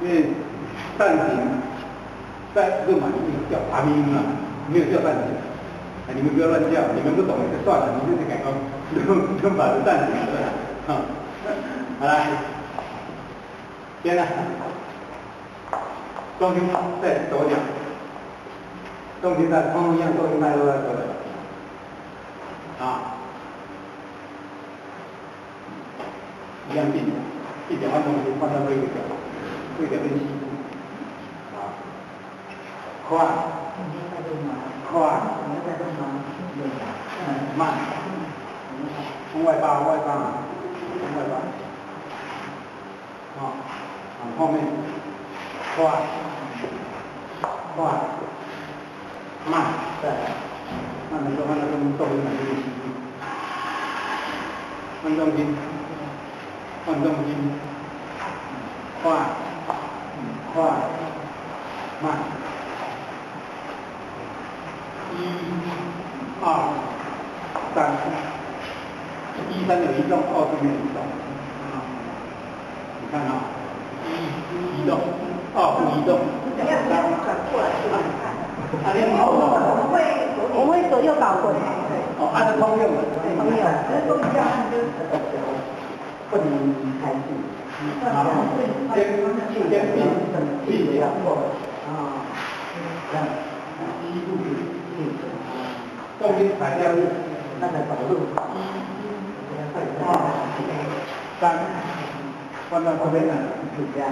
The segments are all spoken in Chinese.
因为暂停在论马里面叫阿咪嘛，没有叫暂停。你们不要乱叫，你们不懂就算了，你就是改个论法就暂停了。好，好来，先呢，中心在左脚，中心在通通一样，中心在都在左脚。啊，一样定的，一点换中心，换到对角，对角跟西。啊，快，快。慢，从外八，从外八，啊，往后面，快，慢，对，慢的时候，慢的时候，动一点就吸，换重心，快，慢。1、2、3，1、3有移动，2是没有移动。你看啊，1移动，2不移动。3转过来就看。我会左右倒滚。哦，按照通用的。通用，只是说一样，就是不能开始。先闭一下。啊，这样，1度。重心踩下去，那个走路1、2、3，换到这边来，这样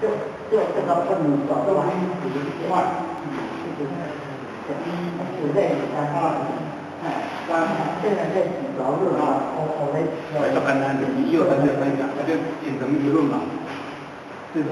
就这个不能走，重心换1、2、3，现在在走路啊，我们就简单的，你右边就分享，那就变成一个论嘛，这是。